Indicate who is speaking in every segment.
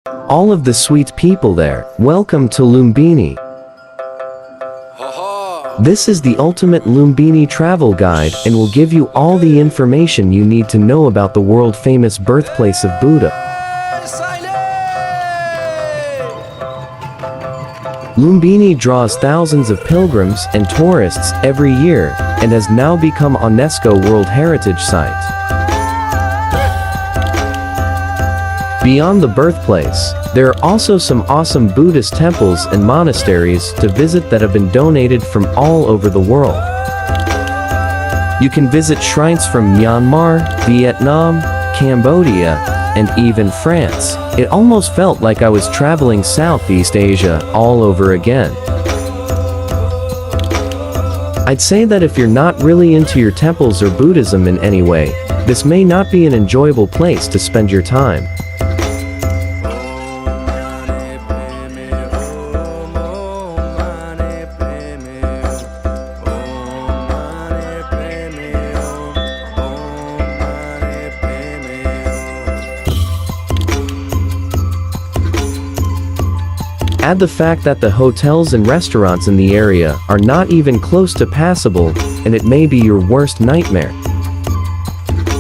Speaker 1: All of the sweet people there, welcome to Lumbini. This is the ultimate Lumbini travel guide and will give you all the information you need to know about the world-famous birthplace of Buddha. Lumbini draws thousands of pilgrims and tourists every year and has now become UNESCO World Heritage Site. Beyond the birthplace, there are also some awesome Buddhist temples and monasteries to visit that have been donated from all over the world. You can visit shrines from Myanmar, Vietnam, Cambodia, and even France. It almost felt like I was traveling Southeast Asia all over again. I'd say that if you're not really into your temples or Buddhism in any way, this may not be an enjoyable place to spend your time. Add the fact that the hotels and restaurants in the area are not even close to passable, and it may be your worst nightmare.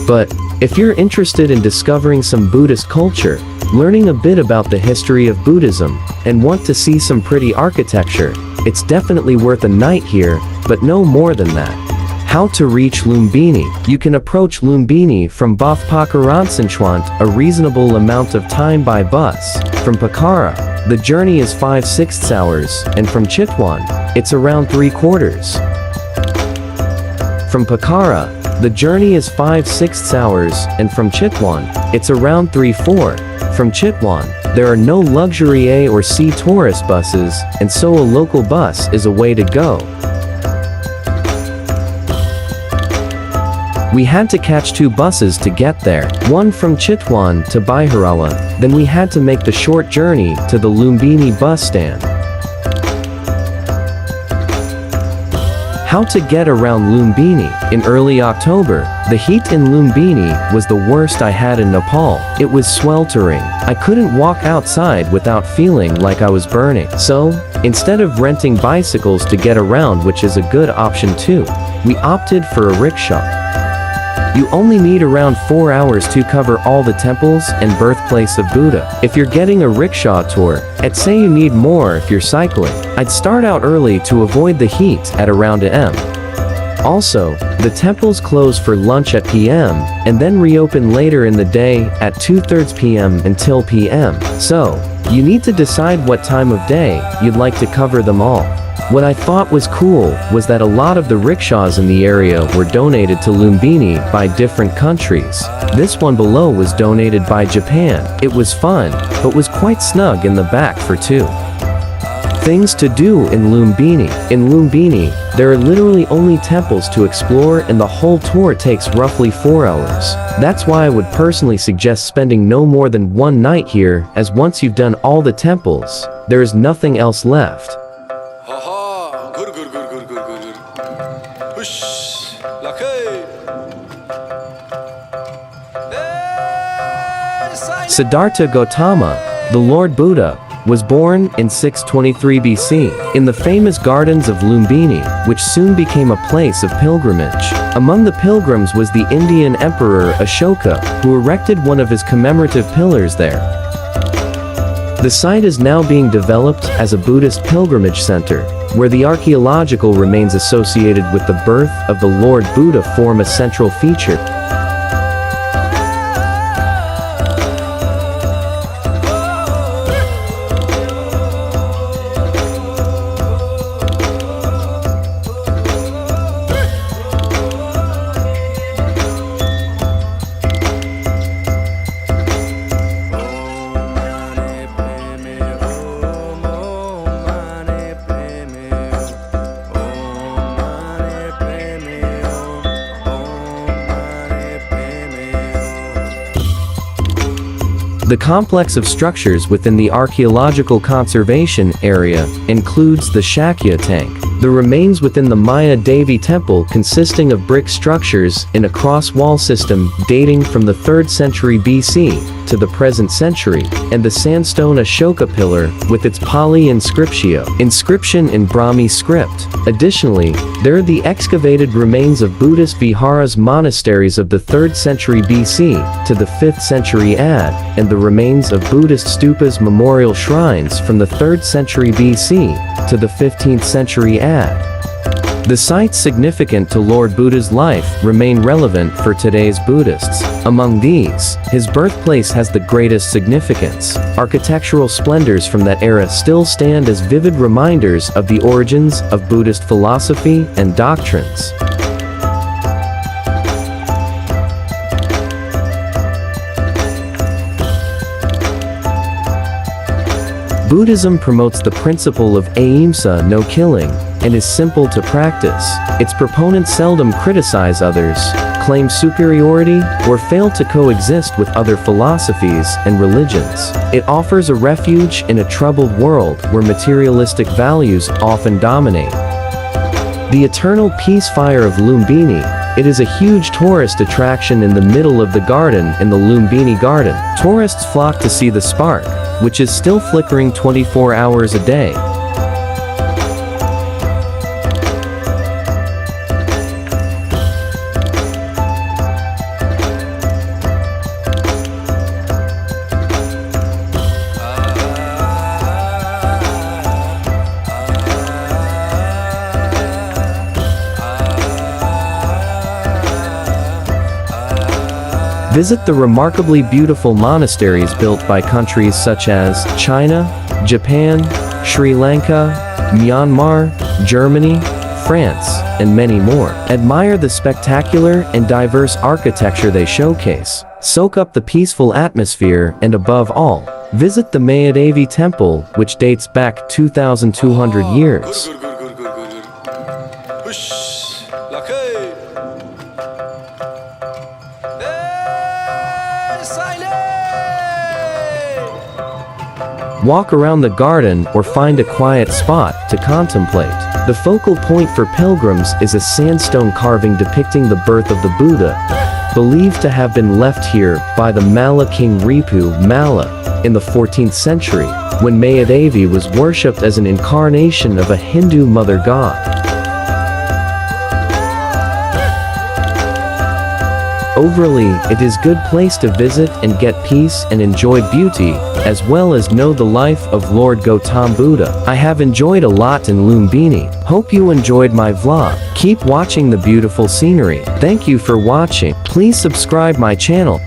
Speaker 1: But if you're interested in discovering some Buddhist culture, learning a bit about the history of Buddhism, and want to see some pretty architecture, it's definitely worth a night here, but no more than that. How to reach Lumbini? You can approach Lumbini from Bafpakaransanchwant a reasonable amount of time by bus. From Pokhara, the journey is 5/6 hours, and from Chitwan, it's around 3/4. From Pokhara, the journey is 5/6 hours, and from Chitwan, it's around 3/4. From Chitwan, there are no luxury A or C tourist buses, and so a local bus is a way to go. We had to catch 2 buses to get there, one from Chitwan to Biharawa, then we had to make the short journey to the Lumbini bus stand. How to get around Lumbini? In early October, the heat in Lumbini was the worst I had in Nepal. It was sweltering. I couldn't walk outside without feeling like I was burning. So, instead of renting bicycles to get around, which is a good option too, we opted for a rickshaw. You only need around 4 hours to cover all the temples and birthplace of Buddha. If you're getting a rickshaw tour, I'd say you need more if you're cycling. I'd start out early to avoid the heat at around AM. Also, the temples close for lunch at PM, and then reopen later in the day at 2:30 PM until PM. So, you need to decide what time of day you'd like to cover them all. What I thought was cool was that a lot of the rickshaws in the area were donated to Lumbini by different countries. This one below was donated by Japan. It was fun, but was quite snug in the back for 2. Things to do in Lumbini. In Lumbini, there are literally only temples to explore, and the whole tour takes roughly 4 hours. That's why I would personally suggest spending no more than 1 night here, as once you've done all the temples, there is nothing else left. Siddhartha Gautama, the Lord Buddha, was born in 623 BC in the famous gardens of Lumbini, which soon became a place of pilgrimage. Among the pilgrims was the Indian Emperor Ashoka, who erected one of his commemorative pillars there. The site is now being developed as a Buddhist pilgrimage center, where the archaeological remains associated with the birth of the Lord Buddha form a central feature. The complex of structures within the archaeological conservation area includes the Shakya tank, The remains within the Maya Devi temple consisting of brick structures in a cross-wall system dating from the 3rd century BC to the present century, and the sandstone Ashoka pillar with its Pali inscription in Brahmi script. Additionally, there are the excavated remains of Buddhist viharas monasteries of the 3rd century BC to the 5th century AD, and the remains of Buddhist stupas memorial shrines from the 3rd century BC to the 15th century AD. The sites significant to Lord Buddha's life remain relevant for today's Buddhists. Among these, his birthplace has the greatest significance. Architectural splendors from that era still stand as vivid reminders of the origins of Buddhist philosophy and doctrines. Buddhism promotes the principle of ahimsa, no killing, and is simple to practice. Its proponents seldom criticize others, claim superiority, or fail to coexist with other philosophies and religions. It offers a refuge in a troubled world where materialistic values often dominate. The eternal peace fire of Lumbini. It is a huge tourist attraction in the middle of the garden in the Lumbini Garden. Tourists flock to see the spark, which is still flickering 24 hours a day. Visit the remarkably beautiful monasteries built by countries such as China, Japan, Sri Lanka, Myanmar, Germany, France, and many more. Admire the spectacular and diverse architecture they showcase. Soak up the peaceful atmosphere, and above all, visit the Mayadevi temple, which dates back 2,200 years. Walk around the garden or find a quiet spot to contemplate. The focal point for pilgrims is a sandstone carving depicting the birth of the Buddha, believed to have been left here by the Malla king Ripu Malla in the 14th century, when Mayadevi was worshipped as an incarnation of a Hindu mother god. Overall, it is a good place to visit and get peace and enjoy beauty, as well as know the life of Lord Gautam Buddha. I have enjoyed a lot in Lumbini. Hope you enjoyed my vlog. Keep watching the beautiful scenery. Thank you for watching. Please subscribe my channel.